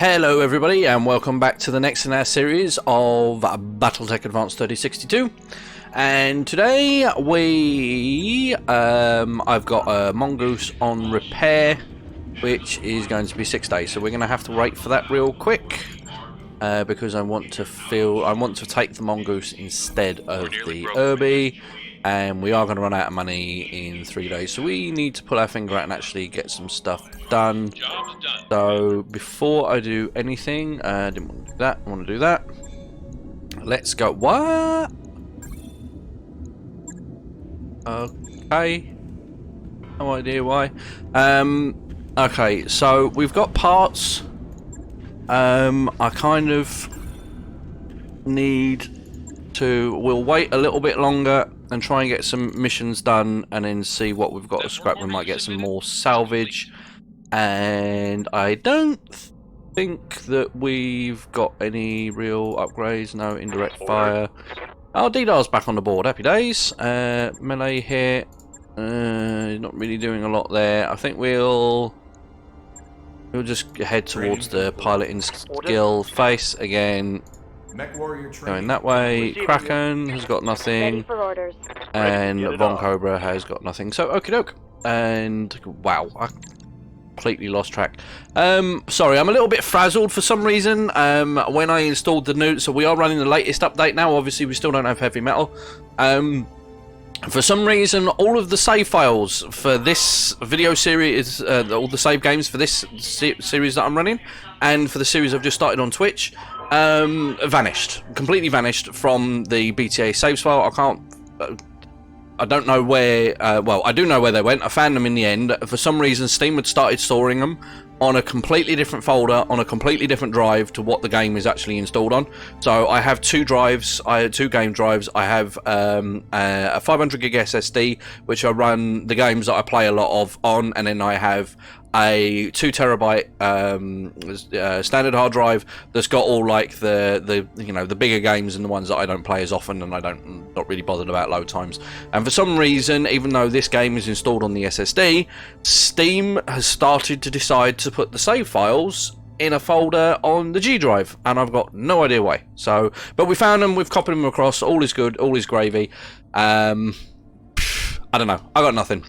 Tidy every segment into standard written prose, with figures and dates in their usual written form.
Hello everybody and welcome back to the next in our series of Battletech Advanced 3062, and today I've got a mongoose on repair which is going to be 6 days, so we're going to have to wait for that real quick because I want to take the mongoose instead of the Irby, and we are going to run out of money in 3 days, so we need to pull our finger out and actually get some stuff done. So before I do anything, I didn't want to do that, I want to do that. Let's go. What? Okay. No idea why. Okay, so we've got parts. I kind of need to, we'll wait a little bit longer and try and get some missions done and then see what we've got to scrap. We might get some more salvage, and I don't think that we've got any real upgrades. No indirect fire. Oh, DDAR's back on the board, happy days. Melee hit, not really doing a lot there. I think we'll just head towards the piloting skill face again. Going that way. Kraken has got nothing, and Von Cobra has got nothing. So okie doke. And wow, I completely lost track. Sorry, I'm a little bit frazzled for some reason. When I installed the new, so we are running the latest update now. Obviously, we still don't have heavy metal. For some reason, all of the save files for this video series, all the save games for this series that I'm running, and for the series I've just started on Twitch, vanished, completely vanished from the BTA saves file. I don't know where, well, I do know where they went. I found them in the end. For some reason, Steam had started storing them on a completely different folder, on a completely different drive to what the game is actually installed on. So I have two drives, I had two game drives. I have a 500 gig SSD, which I run the games that I play a lot of on, and then I have a 2 terabyte standard hard drive that's got all like the you know, the bigger games and the ones that I don't play as often and not really bothered about load times. And for some reason, even though this game is installed on the SSD, Steam has started to decide to put the save files in a folder on the G drive, and I've got no idea why. So, but we found them, we've copied them across, all is good, all is gravy. I don't know, I got nothing.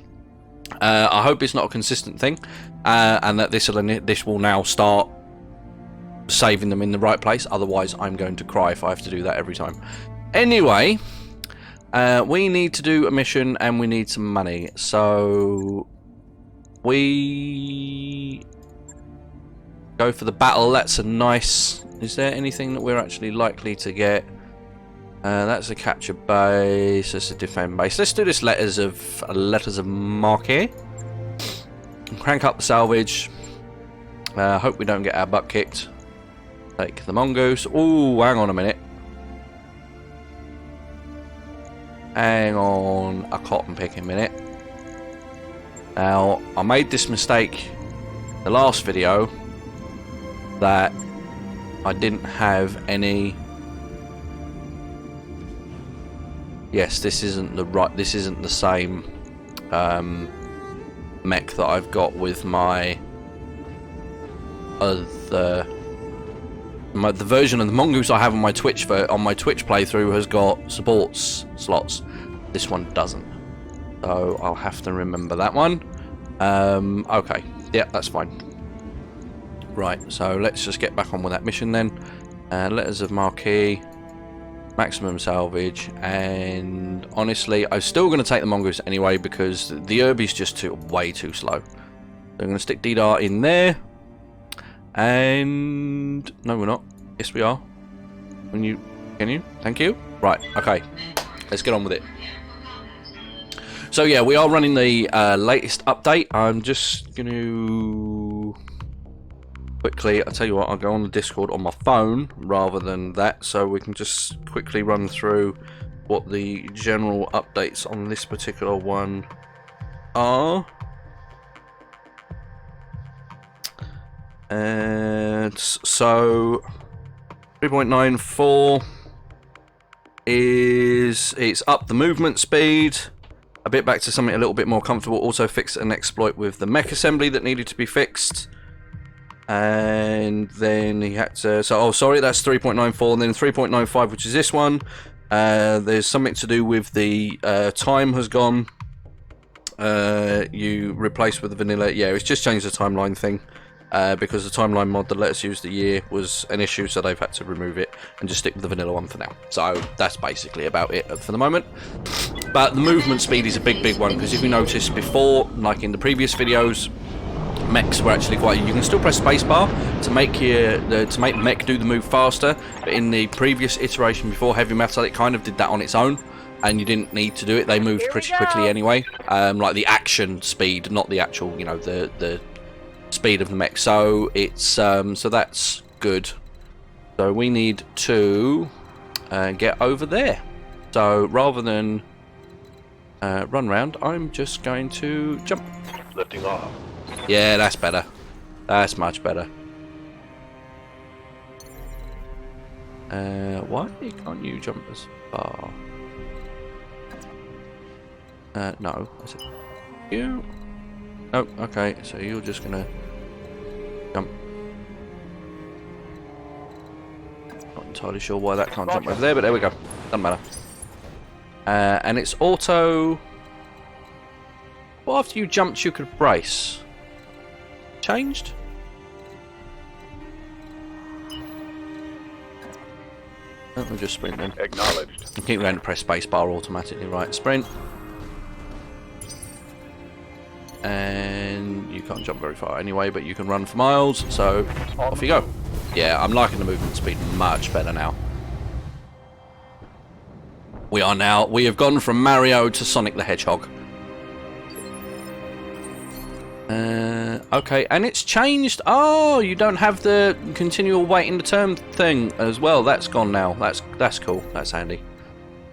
I hope it's not a consistent thing, and that this will now start saving them in the right place. Otherwise, I'm going to cry if I have to do that every time. Anyway, we need to do a mission and we need some money. So we go for the battle. That's a nice. Is there anything that we're actually likely to get? That's a capture base. That's a defend base. Let's do this letters of marque. Crank up the salvage. Hope we don't get our butt kicked. Take the mongoose. Ooh, hang on a minute. Hang on a cotton picking minute. Now, I made this mistake the last video that I didn't have any. Yes, this isn't the same mech that I've got with my other. The version of the mongoose I have on my Twitch playthrough has got supports slots. This one doesn't, so I'll have to remember that one. Okay, yeah, that's fine. Right, so let's just get back on with that mission then. Letters of marque. Maximum salvage, and honestly, I'm still going to take the mongoose anyway because the Irby's just way too slow. So I'm going to stick DDAR in there, and no, we're not. Yes, we are. Can you? Thank you. Right. Okay. Let's get on with it. So yeah, we are running the latest update. I'm just going to quickly, I'll tell you what, I'll go on the Discord on my phone rather than that, so we can just quickly run through what the general updates on this particular one are. And so 3.94 is, it's up the movement speed a bit back to something a little bit more comfortable. Also fixed an exploit with the mech assembly that needed to be fixed. And then he had to... So, oh, sorry, that's 3.94. And then 3.95, which is this one. There's something to do with the time has gone. You replace with the vanilla. Yeah, it's just changed the timeline thing. Because the timeline mod that let us use the year was an issue, so they've had to remove it and just stick with the vanilla one for now. So that's basically about it for the moment. But the movement speed is a big one, because if you notice before, like in the previous videos, mechs were actually quite... You can still press spacebar to make mech do the move faster, but in the previous iteration before Heavy Metal, it kind of did that on its own, and you didn't need to do it. They moved pretty quickly anyway, like the action speed, not the actual, you know, the speed of the mech. So it's so that's good. So we need to get over there. So rather than run round, I'm just going to jump. Lifting off. Yeah, that's better. That's much better. Why can't you jump as far? No. I said you. Oh, okay. So you're just gonna jump. Not entirely sure why that can't jump over there, but there we go. Doesn't matter. And it's auto. Well, after you jumped, you could brace. Changed? Oh, we'll just sprint then. Acknowledged. I keep going to press spacebar automatically. Right, sprint. And you can't jump very far anyway, but you can run for miles, so off you go. Yeah, I'm liking the movement speed much better now. We have gone from Mario to Sonic the Hedgehog. Okay, and it's changed. Oh, you don't have the continual waiting to turn thing as well. That's gone now. That's cool. That's handy.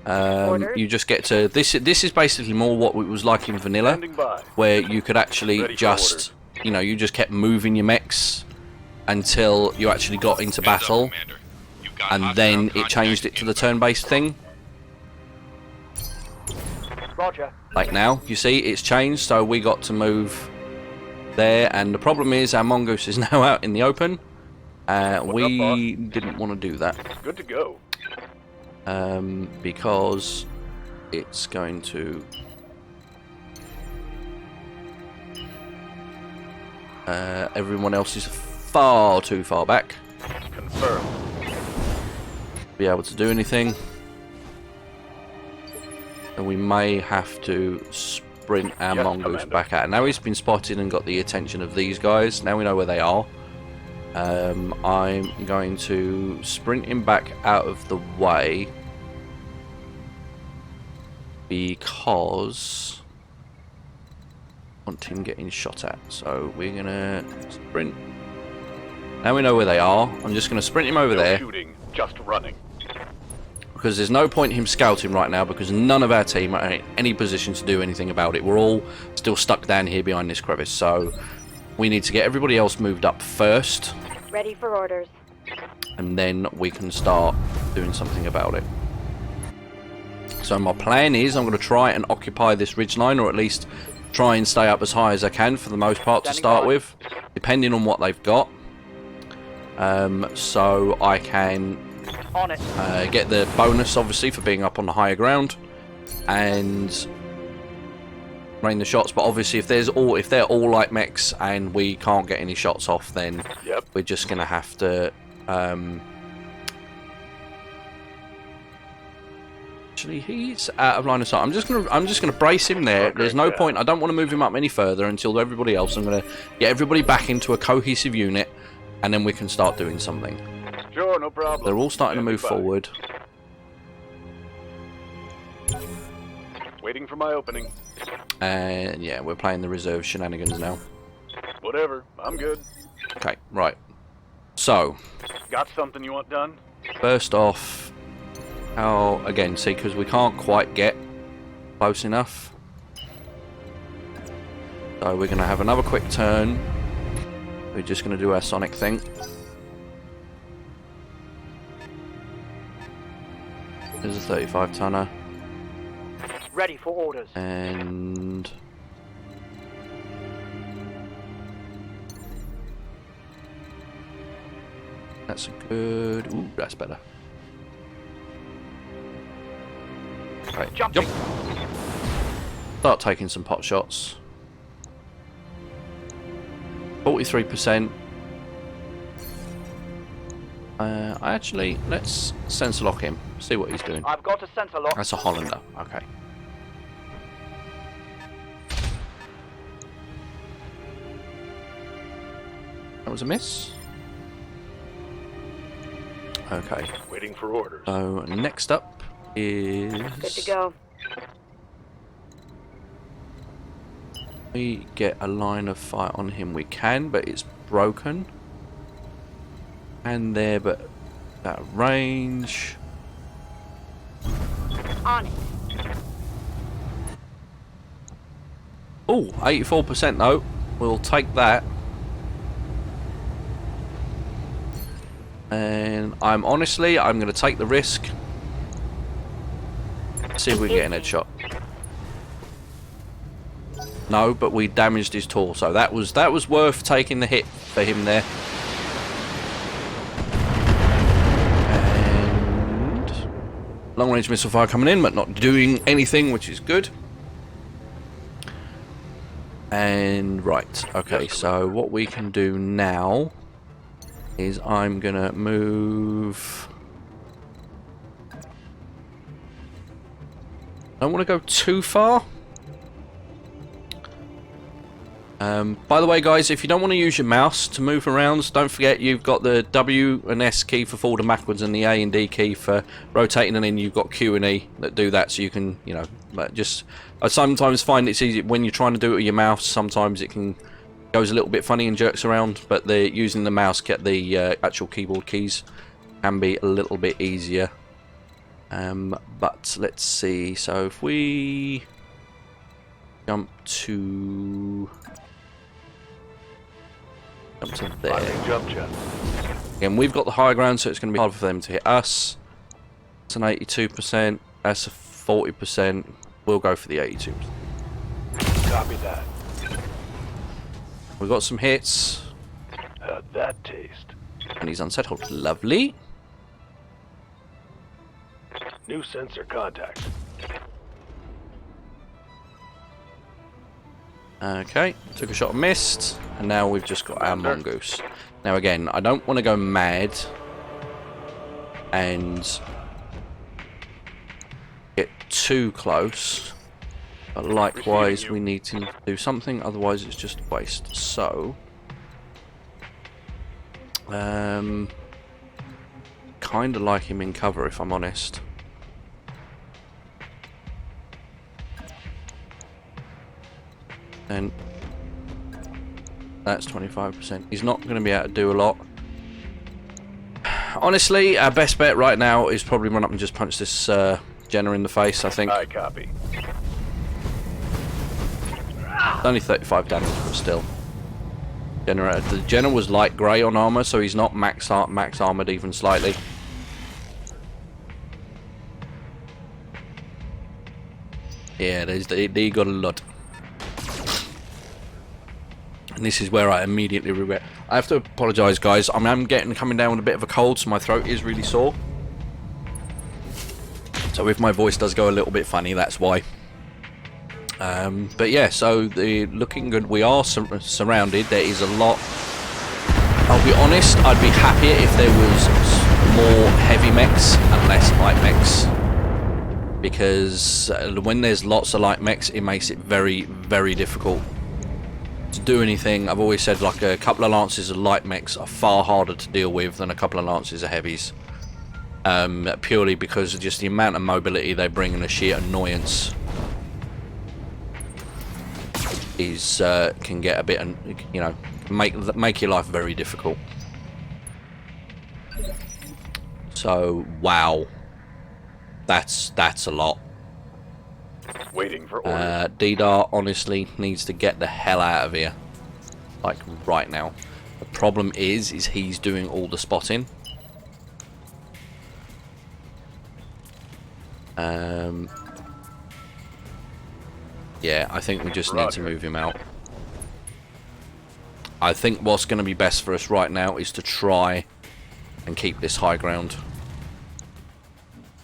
You just get to this is basically more what it was like in vanilla, where you could actually just, you know, you just kept moving your mechs until you actually got into battle, and then it changed it to the turn-based thing. Roger. Like now, you see, it's changed, so we got to move there, and the problem is our mongoose is now out in the open. We didn't want to do that. Good to go. Because it's going to everyone else is far too far back. Confirmed. Be able to do anything, and we may have to sprint our mongoose back out. Now he's been spotted and got the attention of these guys. Now we know where they are. I'm going to sprint him back out of the way because I want him getting shot at. So we're gonna sprint. Now we know where they are. I'm just gonna sprint him over there. Shooting, just running. Because there's no point in him scouting right now, because none of our team are in any position to do anything about it. We're all still stuck down here behind this crevice, so we need to get everybody else moved up first. Ready for orders. And then we can start doing something about it. So my plan is I'm going to try and occupy this ridgeline, or at least try and stay up as high as I can for the most part to start with, depending on what they've got. So I can get the bonus, obviously, for being up on the higher ground and rain the shots. But obviously, if they're all like mechs and we can't get any shots off, then we're just gonna have to. Actually, he's out of line of sight. I'm just gonna brace him there. Okay, there's no point. I don't want to move him up any further until everybody else. I'm gonna get everybody back into a cohesive unit, and then we can start doing something. Sure, no problem. They're all starting to move forward. Waiting for my opening. And yeah, we're playing the reserve shenanigans now. Whatever, I'm good. Okay, right. So, Got something you want done? first off, again, see, because we can't quite get close enough. So we're going to have another quick turn. We're just going to do our Sonic thing. There's a 35 tonner. Ready for orders. And That's a good... Ooh, that's better. Right, Jumping. jump. Start taking some pot shots. 43%. Actually, let's sensor lock him. See what he's doing. I've got a sensor lock. That's a Hollander. Okay. That was a miss. Okay. Waiting for orders. So next up is... Good to go. We get a line of fire on him. We can, but it's broken. And there, but that range. On it. Oh, 84% though. We'll take that. And I'm going to take the risk. See if we can get an headshot. No, but we damaged his torso. That was worth taking the hit for him there. And long range missile fire coming in, but not doing anything, which is good. And right, okay, so what we can do now is I'm gonna move. I don't want to go too far. By the way, guys, if you don't want to use your mouse to move around, don't forget you've got the W and S key for forward and backwards, and the A and D key for rotating, and then you've got Q and E that do that, so you can, you know, just. I sometimes find it's easy when you're trying to do it with your mouse. Sometimes it can goes a little bit funny and jerks around, but using the mouse, get the actual keyboard keys, can be a little bit easier. But let's see. So if we jump to there. Jump jet. Again, we've got the high ground, so it's going to be hard for them to hit us. It's an 82%. That's a 40%. We'll go for the 82%. Copy that. We've got some hits. How'd that taste? And he's unsettled. Lovely. New sensor contact. Okay, took a shot and missed, and now we've just got our mongoose. Now again, I don't want to go mad and get too close, but likewise we need to do something, otherwise it's just a waste. So, kind of like him in cover, if I'm honest. And that's 25%. He's not going to be able to do a lot. Honestly, our best bet right now is probably run up and just punch this Jenna in the face, I think. I copy. It's only 35 damage, but still. The Jenna was light grey on armour, so he's not max armoured even slightly. Yeah, he got a lot. And this is where I immediately regret. I have to apologise, guys. I'm coming down with a bit of a cold, so my throat is really sore. So if my voice does go a little bit funny, that's why. But yeah, so looking good. We are surrounded. There is a lot. I'll be honest. I'd be happier if there was more heavy mechs and less light mechs. Because when there's lots of light mechs, it makes it very, very difficult to do anything. I've always said, like, a couple of lances of light mechs are far harder to deal with than a couple of lances of heavies, purely because of just the amount of mobility they bring and the sheer annoyance is can get a bit, you know, make your life very difficult. So wow, that's a lot. Waiting for orders. Didar honestly needs to get the hell out of here, like right now. The problem is he's doing all the spotting. Yeah, I think we just need to move him out. I think what's going to be best for us right now is to try and keep this high ground.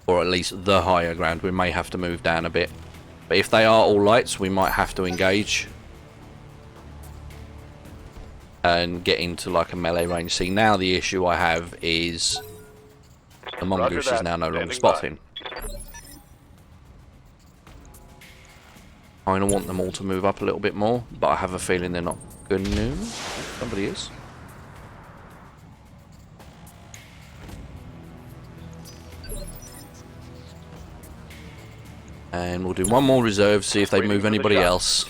Or at least the higher ground. We may have to move down a bit. But if they are all lights, we might have to engage. And get into like a melee range. See, now the issue I have is the mongoose is now no longer spotting. I kind of want them all to move up a little bit more, but I have a feeling they're not going to. Somebody is. And we'll do one more reserve, see if they move anybody else.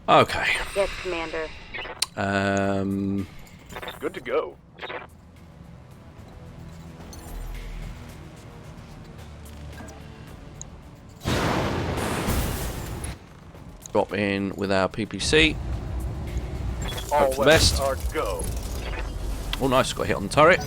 Okay. Yes, Commander. Good to go. Drop in with our PPC. All Hope for the best. are go. Oh, nice. Got hit on the turret.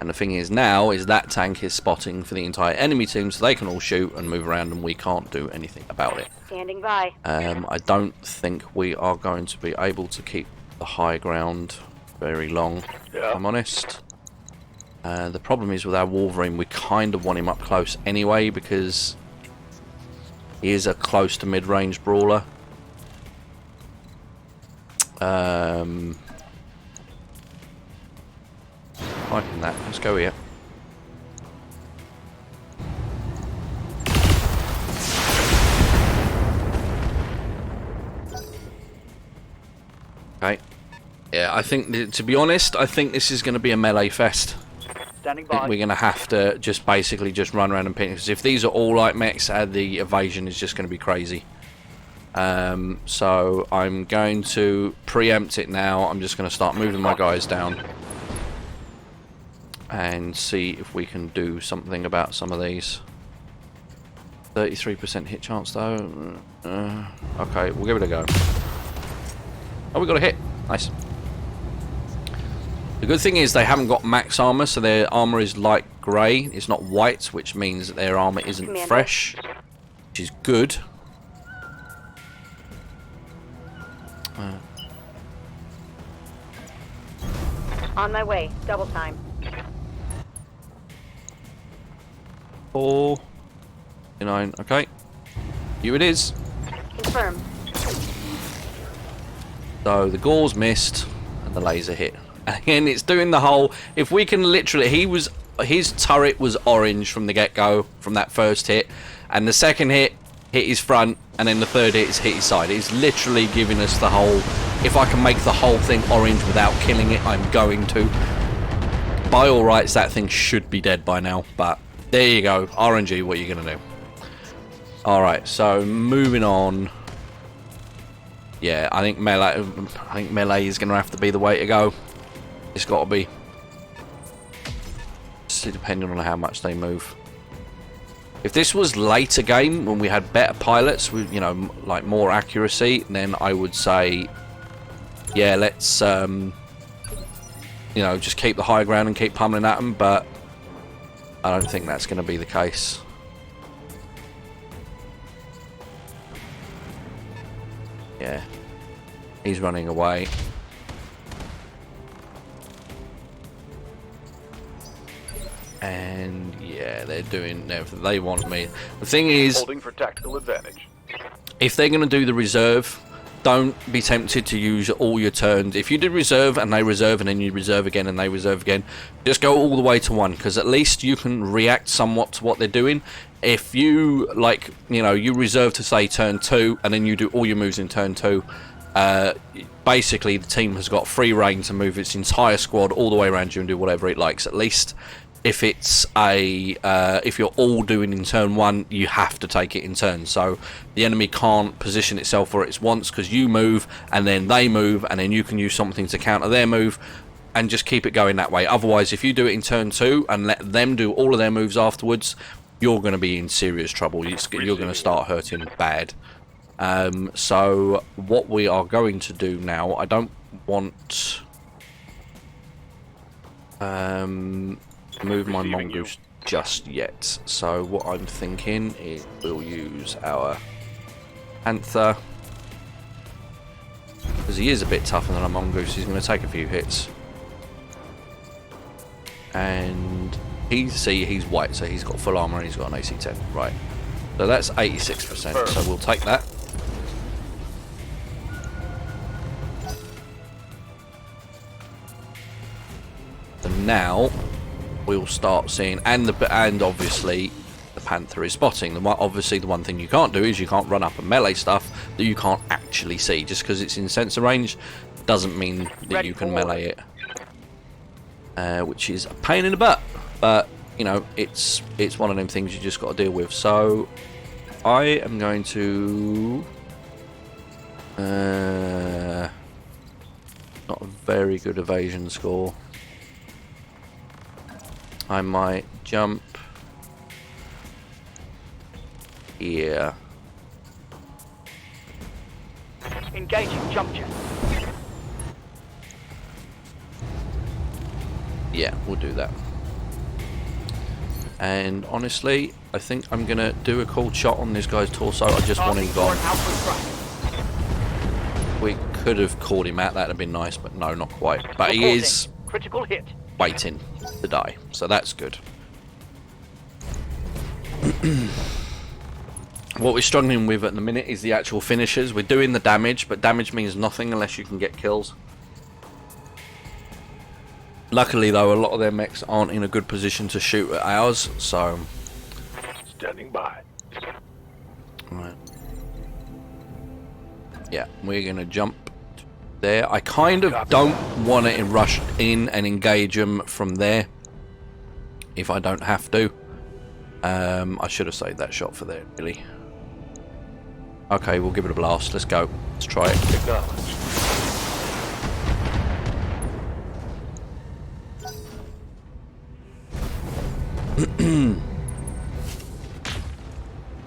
And the thing is now is that tank is spotting for the entire enemy team, so they can all shoot and move around, and we can't do anything about it. Standing by. I don't think we are going to be able to keep the high ground very long, if I'm honest. The problem is with our Wolverine, we kind of want him up close anyway, because he is a close to mid-range brawler. Liking that. Let's go here. Okay. Yeah, I think, to be honest, I think this is going to be a melee fest. Standing I think by. we're going to have to just basically just run around and pin, because if these are all light mechs, the evasion is just going to be crazy. So I'm going to preempt it now. I'm just going to start moving my guys down and see if we can do something about some of these. 33% hit chance though. Okay, we'll give it a go. Oh, we got a hit. Nice. The good thing is they haven't got max armor, so their armor is light grey. It's not white, which means that their armor isn't Commander. fresh, which is good. On my way. Double time. 4, 9. Okay, here it is. Confirmed. So the gauze missed and the laser hit. Again, it's doing the whole. If we can literally, his turret was orange from the get-go, from that first hit, and the second hit his front, and then the third hit hit his side. It's literally giving us the whole. If I can make the whole thing orange without killing it, I'm going to. By all rights, that thing should be dead by now, but there you go. RNG, what are you gonna do? All right, so moving on. Yeah, I think melee is gonna have to be the way to go. It's got to be. Just depending on how much they move. If this was later game when we had better pilots with, you know, like more accuracy, then I would say, yeah, let's you know, just keep the high ground and keep pummeling at them. But I don't think that's going to be the case. Yeah, he's running away. And yeah, they're doing everything they want me. The thing is, Holding for tactical advantage. if they're going to do the reserve, don't be tempted to use all your turns. If you did reserve and they reserve and then you reserve again and they reserve again, just go all the way to 1, because at least you can react somewhat to what they're doing. If you, like, you know, you reserve to say turn 2 and then you do all your moves in turn 2, basically the team has got free reign to move its entire squad all the way around you and do whatever it likes. At least if it's if you're all doing in turn 1, you have to take it in turns. So the enemy can't position itself for it once, because you move and then they move and then you can use something to counter their move and just keep it going that way. Otherwise, if you do it in turn 2 and let them do all of their moves afterwards, you're going to be in serious trouble. You're going to start hurting bad. So what we are going to do now, I don't want move my mongoose just yet. So what I'm thinking is we'll use our panther Because he is a bit tougher than a mongoose. He's going to take a few hits. And he's white, so he's got full armor and he's got an AC 10. Right. So that's 86%. So we'll take that. And now we'll start seeing, and obviously the Panther is spotting. Obviously the one thing you can't do is you can't run up and melee stuff that you can't actually see. Just because it's in sensor range doesn't mean that you can melee it. Which is a pain in the butt, but you know, it's one of them things you just got to deal with. So I am going to not a very good evasion score. I might jump here. Engaging jump jet. Yeah, we'll do that. And honestly, I think I'm going to do a cold shot on this guy's torso. I just want him gone. We could have called him out. That would have been nice, but no, not quite. But he is critical hit. Waiting to die. So that's good. What we're struggling with at the minute is the actual finishers. We're doing the damage, but damage means nothing unless you can get kills. Luckily, though, a lot of their mechs aren't in a good position to shoot at ours, so... Standing by. Right. Yeah, we're going to jump there. I kind of don't want to rush in and engage them from there, if I don't have to. I should have saved that shot for there, really. Okay, we'll give it a blast. Let's go. Let's try it.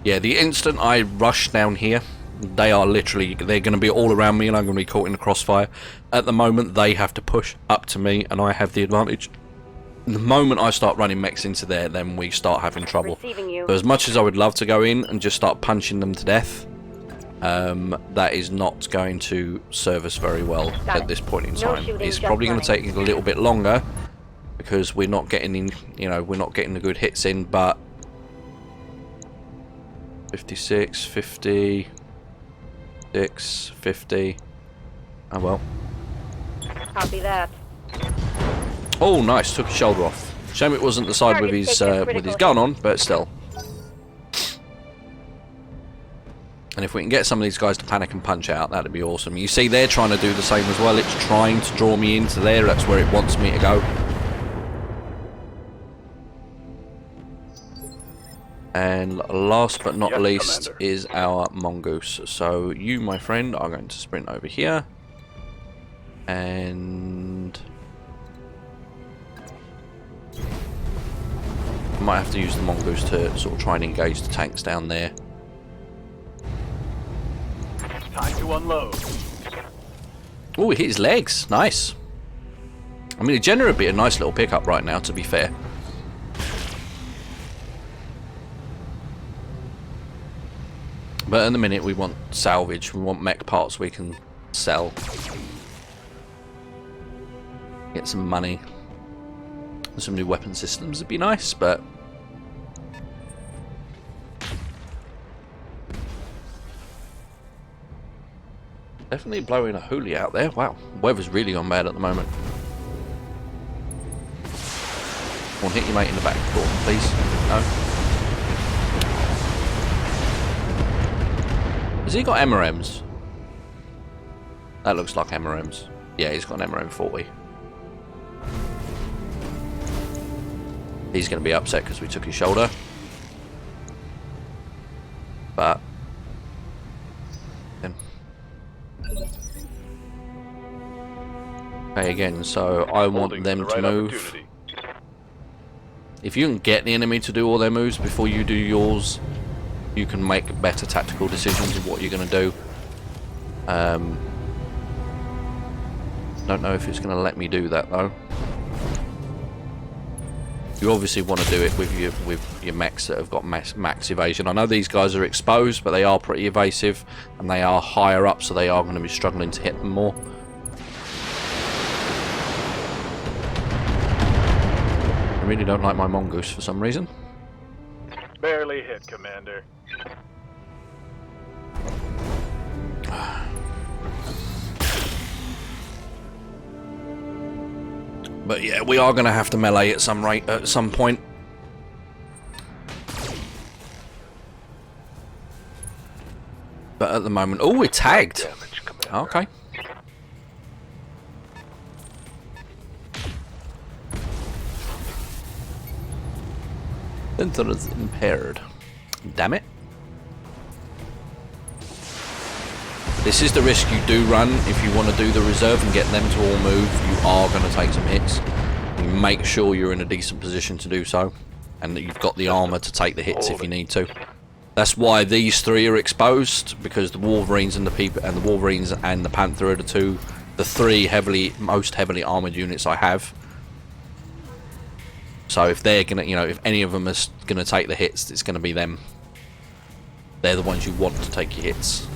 Yeah, the instant I rush down here, they're going to be all around me and I'm going to be caught in the crossfire. At the moment, they have to push up to me and I have the advantage. The moment I start running mechs into there, then we start having trouble. So as much as I would love to go in and just start punching them to death, that is not going to serve us very well at this point in time. It's probably going to take a little bit longer because we're not getting in, we're not getting the good hits in, but 56, 50, 50. Oh well. Copy that. Oh, nice! Took his shoulder off. Shame it wasn't the side with his gun on, but still. And if we can get some of these guys to panic and punch out, that'd be awesome. You see, they're trying to do the same as well. It's trying to draw me into there. That's where it wants me to go. And last but not least is our mongoose. So you, my friend, are going to sprint over here. And I might have to use the mongoose to sort of try and engage the tanks down there. Time to unload. Oh, he hit his legs. Nice. I mean, a Jenner would be a nice little pickup right now, to be fair. But in the minute, we want salvage. We want mech parts we can sell. Get some money. Some new weapon systems would be nice, but... Definitely blowing a hoolie out there. Wow, weather's really gone bad at the moment. Come on, hit your mate in the back, please. No. Has he got MRMs? That looks like MRMs. Yeah, he's got an MRM 40. He's going to be upset because we took his shoulder. But... then. Okay, again, so I want them to move. If you can get the enemy to do all their moves before you do yours, you can make better tactical decisions of what you're going to do. Don't know if it's going to let me do that though. You obviously want to do it with your mechs that have got max evasion. I know these guys are exposed, but they are pretty evasive, and they are higher up, so they are going to be struggling to hit them more. I really don't like my mongoose for some reason. Barely hit, Commander. But yeah, we are going to have to melee at some point. But at the moment, oh, we're tagged. Damage, Commander. Okay. Sensor is impaired. Damn it. This is the risk you do run if you want to do the reserve and get them to all move. You are going to take some hits. You make sure you're in a decent position to do so, and that you've got the armor to take the hits if you need to. That's why these three are exposed, because the Wolverines and the Panther are the three most heavily armored units I have. So if they're gonna, if any of them is gonna take the hits, it's gonna be them. They're the ones you want to take your hits.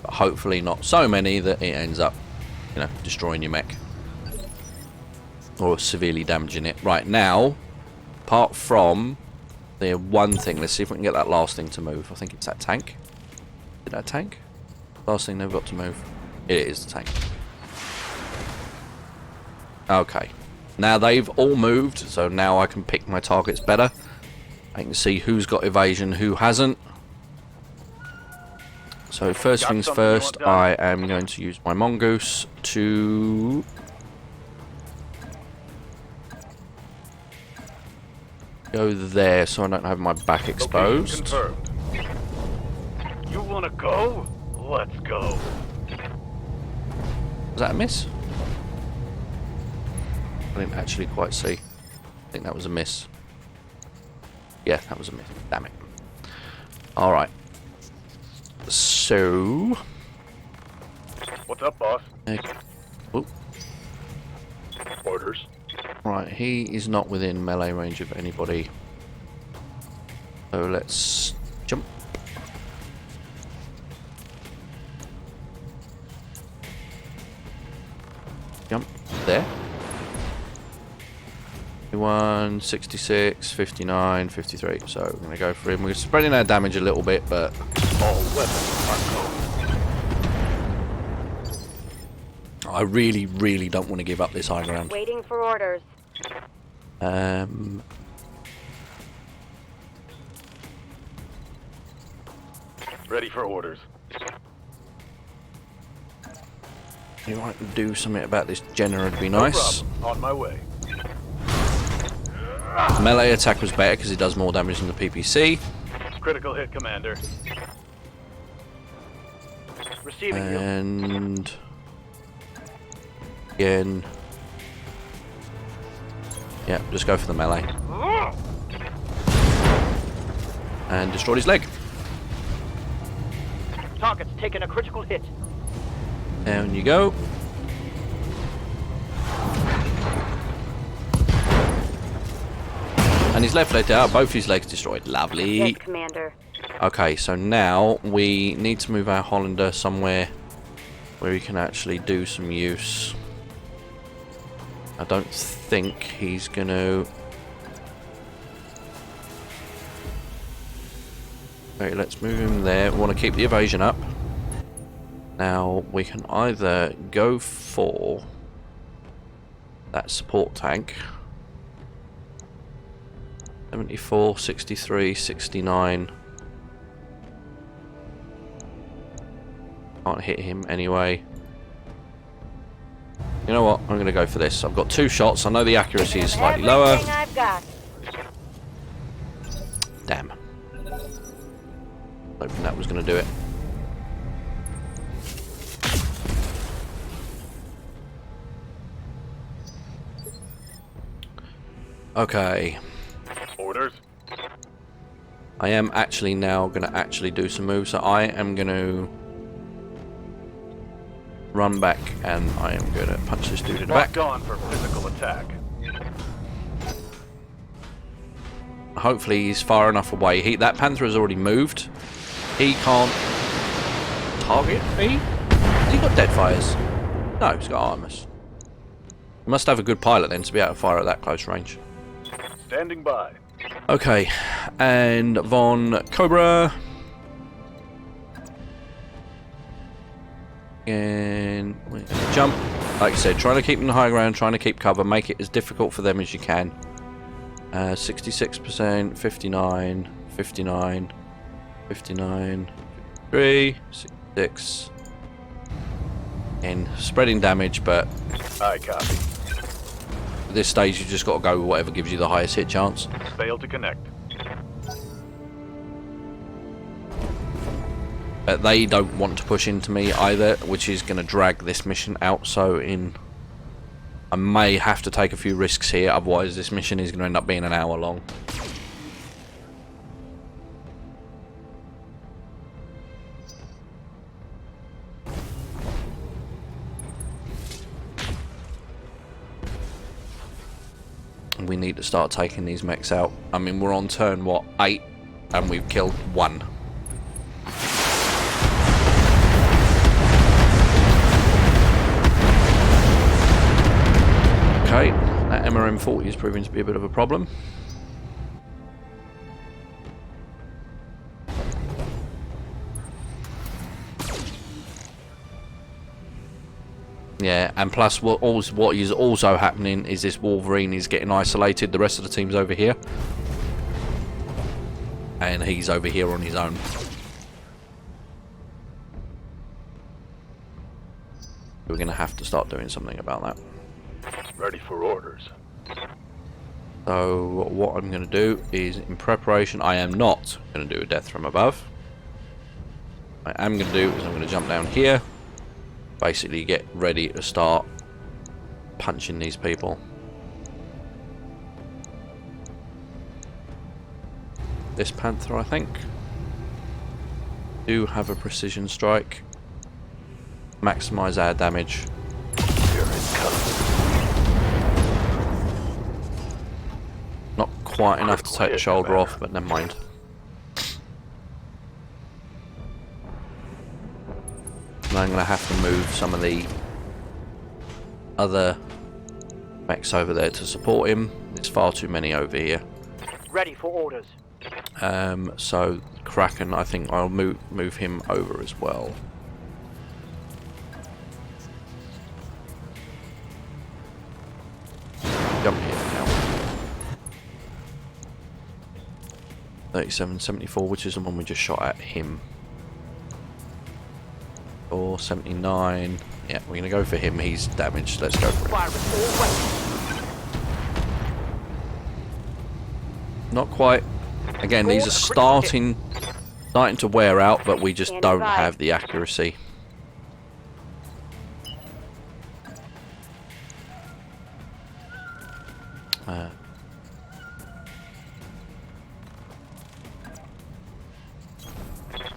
But hopefully not so many that it ends up, destroying your mech. Or severely damaging it. Right now, apart from the one thing, let's see if we can get that last thing to move. I think it's that tank. Is it that tank? Last thing they've got to move. It is the tank. Okay. Now they've all moved, so now I can pick my targets better. I can see who's got evasion, who hasn't. So first things first, I am going to use my mongoose to go there so I don't have my back exposed. Confirmed. You wanna go? Let's go. Was that a miss? I didn't actually quite see. I think that was a miss. Yeah, that was a miss. Damn it. Alright. So... What's up, boss? Oh, Orders. right, he is not within melee range of anybody. So let's jump. Jump there. 51, 66, 59, 53. So we're going to go for him. We're spreading our damage a little bit, but All weapons are go. I really, really don't want to give up this high ground. Waiting for orders. Ready for orders. You might do something about this Jenner would be No nice. problem. On my way. Melee attack was better because it does more damage than the PPC. Critical hit, Commander. Receiving you. And again, yeah, just go for the melee and destroyed his leg. Target's taken a critical hit. Down you go. And his left leg out, both his legs destroyed. Lovely. Yes, Commander. Okay, so now we need to move our Hollander somewhere where he can actually do some use. I don't think he's gonna... Okay, let's move him there. We want to keep the evasion up. Now, we can either go for that support tank. 74, 63, 69. Can't hit him anyway. You know what? I'm going to go for this. I've got two shots. I know the accuracy is slightly lower. Everything I've got. Damn. Hoping that was going to do it. Okay. Orders. I am actually now going to actually do some moves. So I am going to run back, and I am going to punch this dude in the back. Locked on for physical attack. Hopefully he's far enough away. That Panther has already moved. He can't target me. Has he got dead fires? No, he's got armors. He must have a good pilot then to be able to fire at that close range. Standing by. Okay, and Von Cobra. And jump. Like I said, trying to keep them in the high ground, trying to keep cover, make it as difficult for them as you can. 66%, 59, 59, 59, 53, 66. And spreading damage, but I copy. at this stage you just got to go with whatever gives you the highest hit chance. Failed to connect. But they don't want to push into me either, which is going to drag this mission out. So I may have to take a few risks here, otherwise this mission is going to end up being an hour long. We need to start taking these mechs out. I mean, we're on turn, what, 8? And we've killed 1. Okay, that MRM-40 is proving to be a bit of a problem. Yeah, and plus what is also happening is this Wolverine is getting isolated. The rest of the team's over here. And he's over here on his own. We're going to have to start doing something about that. Ready for orders. So what I'm going to do is, in preparation, I am not going to do a death from above. What I am going to do is I'm going to jump down here. Basically get ready to start punching these people. This Panther, I think, do have a precision strike. Maximize our damage. Here it comes. Not quite enough to take the shoulder off, but never mind. And I'm going to have to move some of the other mechs over there to support him. There's far too many over here. Ready for orders. So Kraken, I think I'll move him over as well. Jump here now. 3774, which is the one we just shot at him. Or 79. Yeah, we're gonna go for him. He's damaged. Let's go for him. Not quite. Again, these are starting to wear out, but we just don't have the accuracy.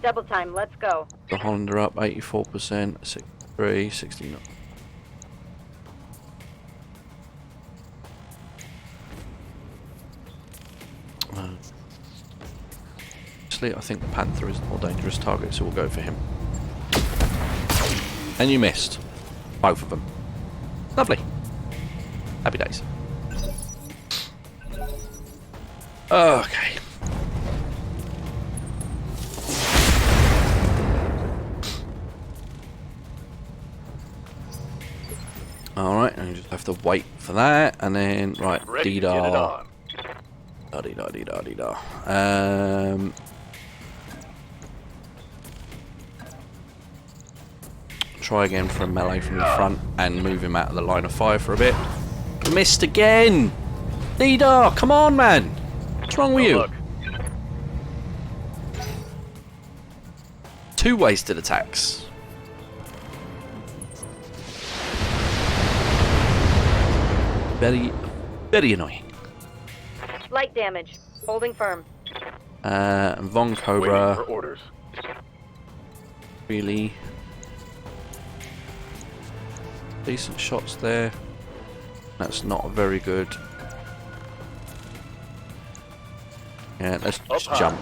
Double time, let's go. The Honda up 84%, 63, 69. Actually, I think the Panther is the more dangerous target, so we'll go for him. And you missed. Both of them. Lovely. Happy days. Okay. Alright, and you just have to wait for that, and then, right, dee-da. Da-dee-da, dee-da, dee-da. Try again for a melee from the front, and move him out of the line of fire for a bit. Missed again! Dee-da, come on, man! What's wrong with you? Look. 2 wasted attacks. Very, very annoying. Light damage. Holding firm. Von Waiting Cobra, for orders. really. decent shots there. That's not very good. Yeah, let's just jump.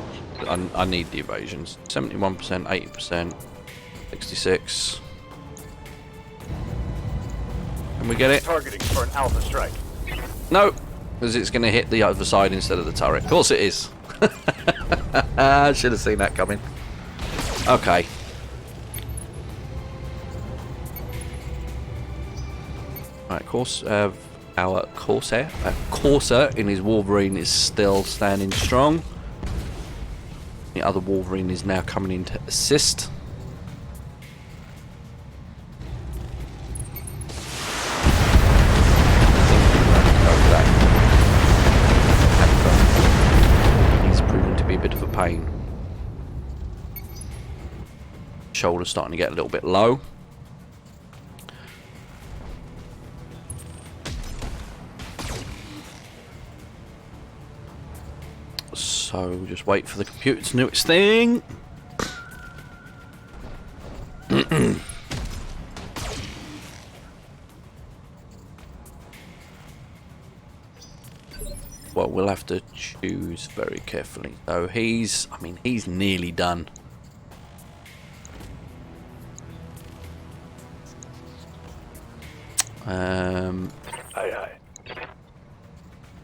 I need the evasions. 71%, 80%, 66. Can we get it? Targeting for an alpha strike. No, because it's going to hit the other side instead of the turret. Of course it is. I should have seen that coming. Okay. Right, of course, our Corsair in his Wolverine is still standing strong. The other Wolverine is now coming in to assist. He's proven to be a bit of a pain. Shoulder's starting to get a little bit low. So just wait for the computer to do its thing. Well, we'll have to choose very carefully. So he's nearly done. Aye.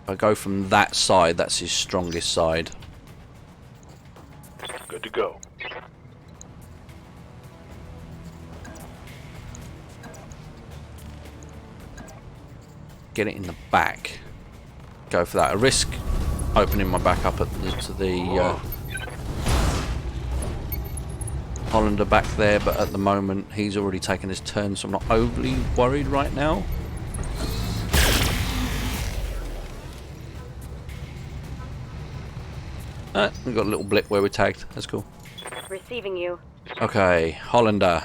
I go from that side, that's his strongest side. Good to go. Get it in the back. Go for that. I risk opening my back up to the Hollander back there, but at the moment he's already taken his turn, so I'm not overly worried right now. We've got a little blip where we're tagged. That's cool. Receiving you. Okay, Hollander.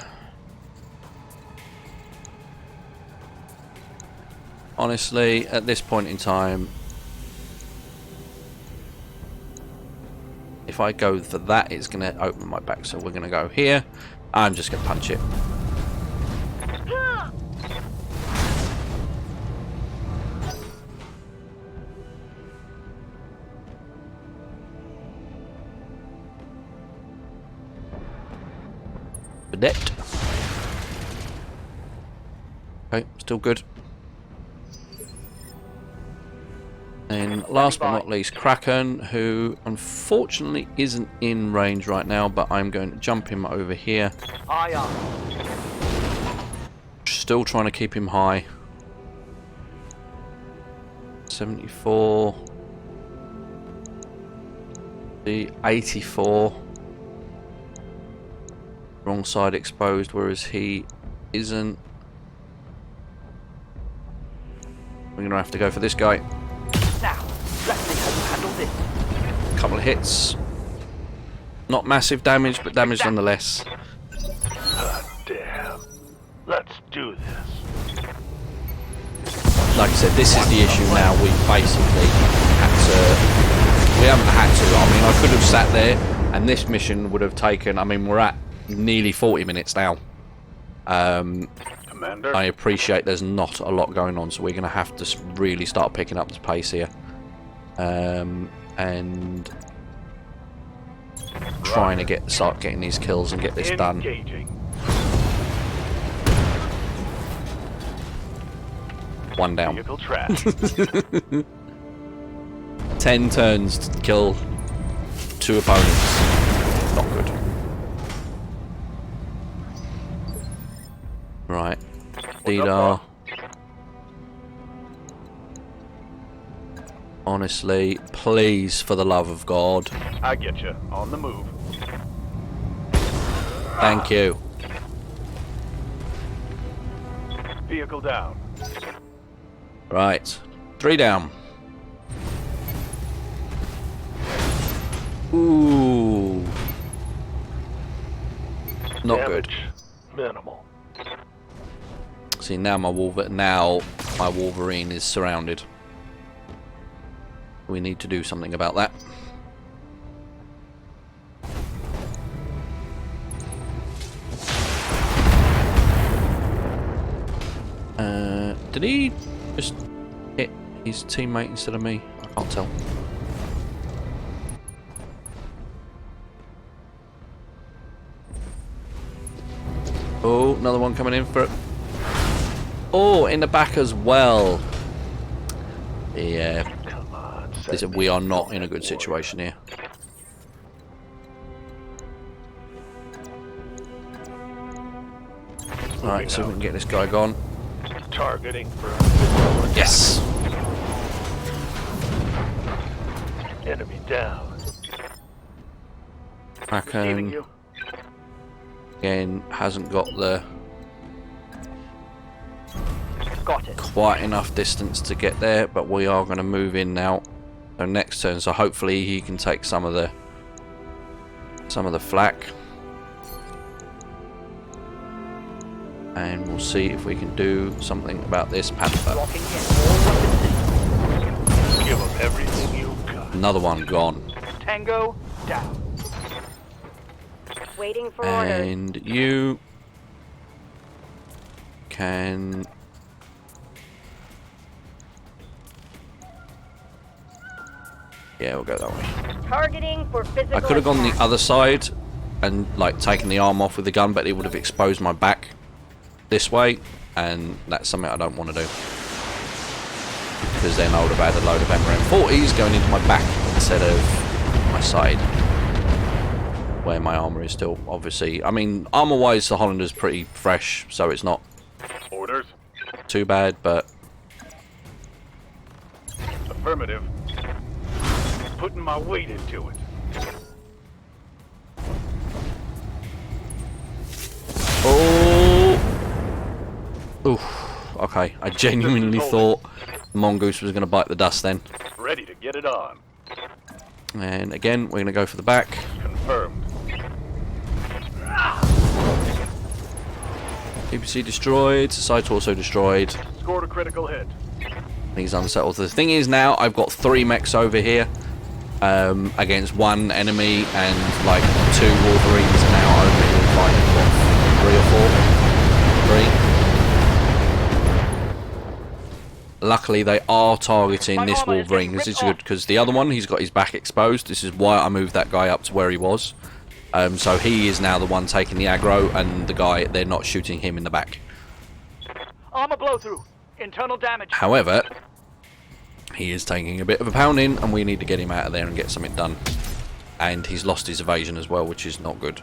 Honestly, at this point in time, if I go for that, it's going to open my back. So we're going to go here. I'm just going to punch it. Vedette. Okay, still good. And last but not least, Kraken, who unfortunately isn't in range right now, but I'm going to jump him over here. Still trying to keep him high. 74. The 84. Wrong side exposed, whereas he isn't. We're going to have to go for this guy. Now, let's see how you handle this. Couple of hits. Not massive damage, but damage nonetheless. Damn. Let's do this. Like I said, this is the issue now. We basically had to... We haven't had to. I mean, I could have sat there, and this mission would have taken... I mean, we're at nearly 40 minutes now. Commander? I appreciate there's not a lot going on, so we're going to have to really start picking up the pace here. And trying to start getting these kills and get this done. One down. Vehicle trash. 10 turns to kill 2 opponents. Not good. Right. Didar. Honestly, please, for the love of God. I get you. On the move. Thank you. Vehicle down. Right. 3 down. Ooh. Not good. Minimal. See, now my Wolverine is surrounded. We need to do something about that. Did he just hit his teammate instead of me? I can't tell. Oh, another one coming in for it. Oh, in the back as well. Yeah. Come on, We are not in a good situation here. Alright, so we can get this guy gone. Targeting for Yes! enemy down. Kraken Receiving you. again hasn't got the Got it. quite enough distance to get there, but we are going to move in now. So next turn, so hopefully he can take some of the flak, and we'll see if we can do something about this panther. Locking in all weapons. Give them everything you've got. Another one gone. Tango down. Waiting for orders. And you can yeah, we'll go that way. Targeting for physical I could have gone the attack. other side and like taken the arm off with the gun, but it would have exposed my back this way, and that's something I don't want to do, because then I would have had a load of MRM40s going into my back instead of my side, where my armor is still obviously. I mean, armor wise, the Hollander's pretty fresh, so it's not Orders. too bad, but Affirmative. Putting my weight into it. oh, oof. Okay, I genuinely thought the mongoose was going to bite the dust then. Ready to get it on. And again, we're going to go for the back. Confirmed. PPC destroyed, site also destroyed. Scored a critical hit. He's unsettled. The thing is now, I've got 3 mechs over here against 1 enemy, and like 2 Wolverines now only fighting what, 3 or 4? 3. Luckily, they are targeting this Wolverine. This is good because the other one, he's got his back exposed. This is why I moved that guy up to where he was. So he is now the one taking the aggro, and the guy, they're not shooting him in the back. Armor blow through. Internal damage. However, he is taking a bit of a pounding, and we need to get him out of there and get something done. And he's lost his evasion as well, which is not good.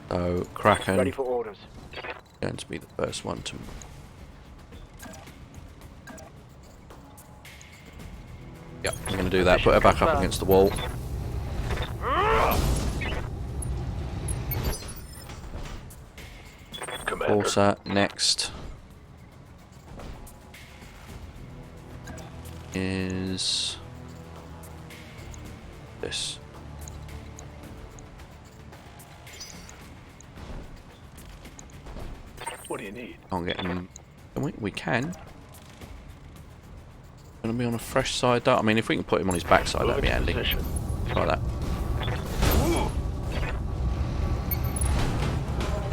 So Kraken Ready for orders. going to be the first one to. Yeah, I'm going to do that. Put her back up against the wall. Commander. Also, next is this. What do you need? Can't get him. We can. Gonna be on a fresh side. Though. I mean, if we can put him on his backside, that'd be handy. Position. Try that.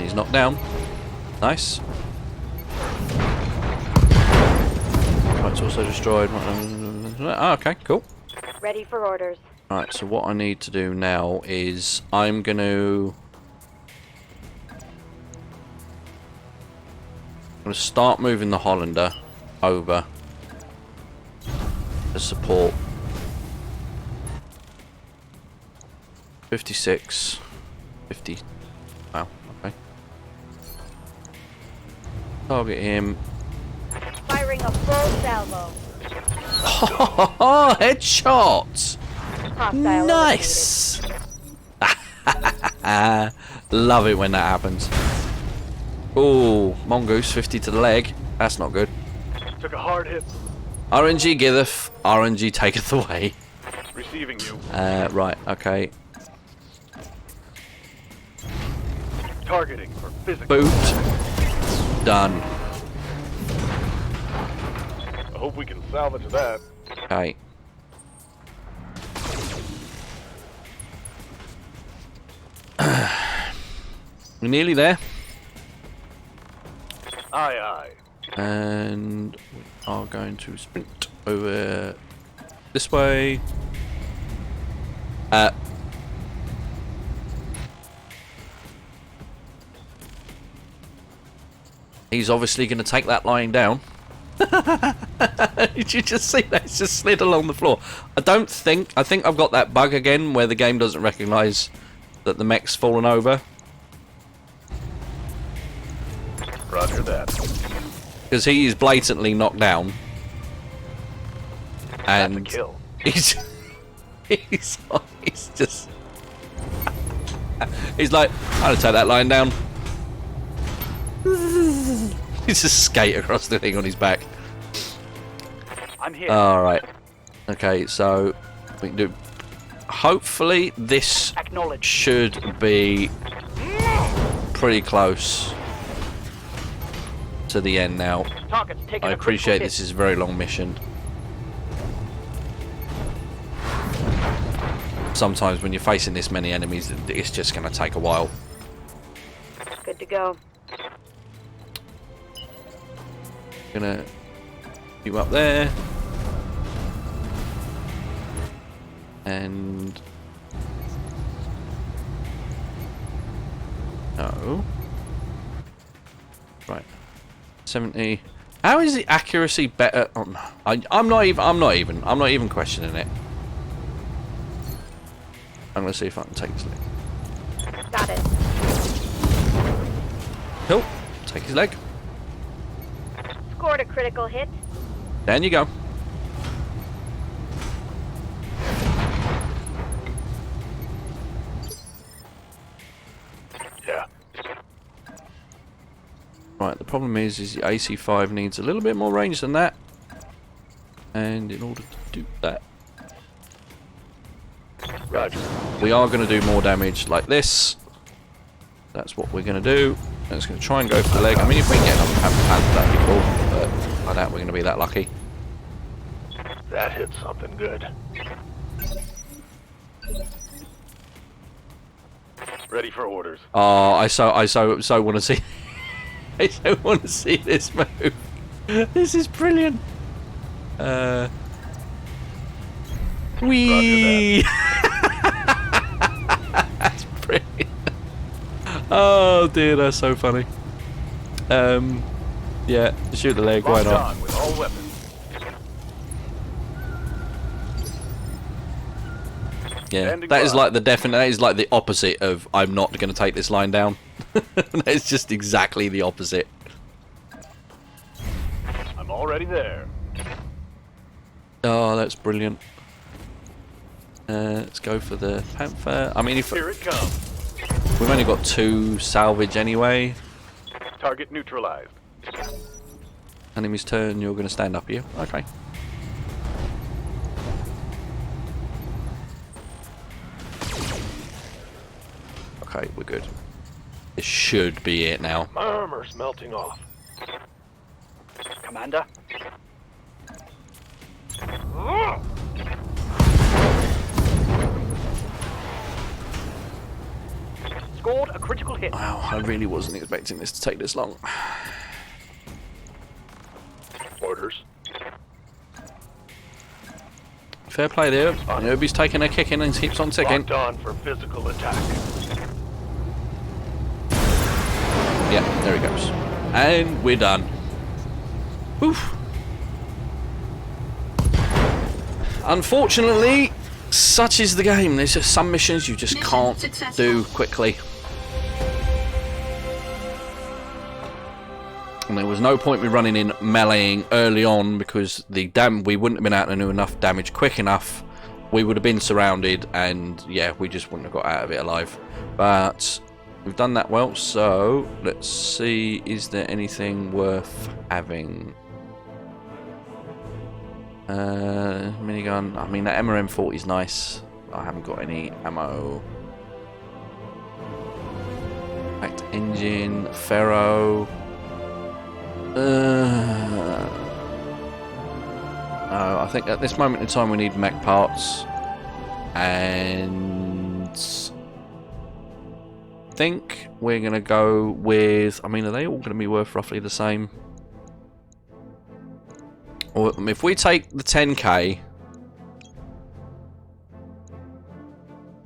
He's knocked down. Nice. It's also destroyed. Oh, okay, cool. Ready for orders. Alright, so what I need to do now is I'm going to start moving the Hollander over to support 56, 50. Wow, okay. Target him. Firing a full salvo. Oh, headshot! Hostile Nice! Love it when that happens. Oh, mongoose 50 to the leg. That's not good. Took a hard hit. RNG giveth, RNG taketh away. Receiving you. Right, okay. Targeting for physical. Boot. Done. I hope we can salvage that. Okay. We're nearly there. Aye, aye. And we are going to sprint over this way. He's obviously going to take that lying down. Did you just see that? It's just slid along the floor. I think I've got that bug again where the game doesn't recognise that the mech's fallen over. Roger that. Because he is blatantly knocked down. That's a And kill. he's just... He's like, I'm going to take that lying down. He's just skate across the thing on his back. I'm here. Alright. Okay, so we can do... Hopefully this Acknowledge. should be pretty close to the end now. Target's taking I a appreciate critical this is a very long mission. Sometimes when you're facing this many enemies, it's just going to take a while. Good to go. Gonna you up there. And no. Right. 70. How is the accuracy better? Oh, no. I'm not even questioning it. I'm gonna see if I can take his leg. Got it. Cool. Take his leg. Scored a critical hit. Down you go. Yeah. Right, the problem is the AC5 needs a little bit more range than that. And in order to do that, Roger. we are going to do more damage like this. That's what we're going to do. And it's going to try and go for the leg. I mean, if we can get enough pants, that'd be cool. But I doubt we're going to be that lucky. That hit something good. Ready for orders. Oh, I so want to see. I so want to see this move. This is brilliant. Wee. That's brilliant. Oh dear, that's so funny. Yeah, shoot the leg. Why Locked not? on with all weapons. Yeah, Standing that is by. like the definite. That is like the opposite of I'm not going to take this line down. That is just exactly the opposite. I'm already there. Oh, that's brilliant. Let's go for the Panther. I mean, if Here it comes. we've only got 2 salvage anyway. Target neutralized. Enemy's turn. You're going to stand up here. Okay. Okay, we're good. This should be it now. My armor's melting off. Commander. Scored a critical hit. Wow, I really wasn't expecting this to take this long. Orders. Fair play there. Nobody's taking a kicking and keeps on ticking. Locked on for physical attack. Yeah, there he goes. And we're done. Oof. Unfortunately, such is the game. There's just some missions you just can't do quickly. And there was no point me running in meleeing early on because we wouldn't have been able to do enough damage quick enough. We would have been surrounded and yeah, we just wouldn't have got out of it alive. But we've done that well, so let's see, is there anything worth having? Minigun, I mean that MRM40 is nice. I haven't got any ammo. Packed engine, ferro. No, I think at this moment in time we need mech parts and think we're going to go with... I mean, are they all going to be worth roughly the same? Or if we take the 10k...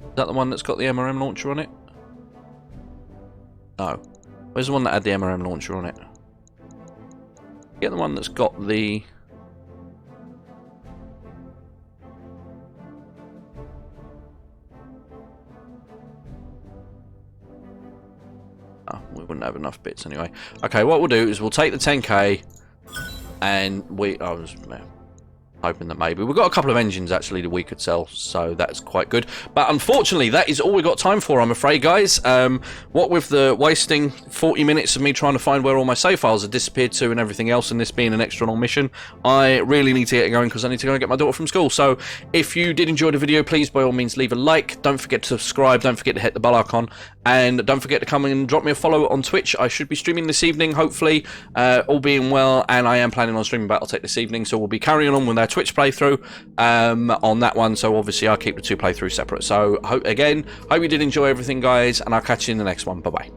Is that the one that's got the MRM launcher on it? No. Where's the one that had the MRM launcher on it? Get the one that's got the... Oh, we wouldn't have enough bits anyway. Okay, what we'll do is we'll take the 10k and I was hoping that maybe we've got a couple of engines actually that we could sell, so that's quite good. But unfortunately, that is all we've got time for, I'm afraid, guys. What with the wasting 40 minutes of me trying to find where all my save files have disappeared to and everything else, and this being an extra long mission, I really need to get going because I need to go and get my daughter from school. So if you did enjoy the video, please by all means leave a like. Don't forget to subscribe. Don't forget to hit the bell icon, and don't forget to come and drop me a follow on Twitch. I should be streaming this evening, hopefully, all being well, and I am planning on streaming Battletech this evening, so we'll be carrying on with our Twitch playthrough on that one. So obviously I'll keep the two playthroughs separate. So hope you did enjoy everything, guys, and I'll catch you in the next one. Bye bye.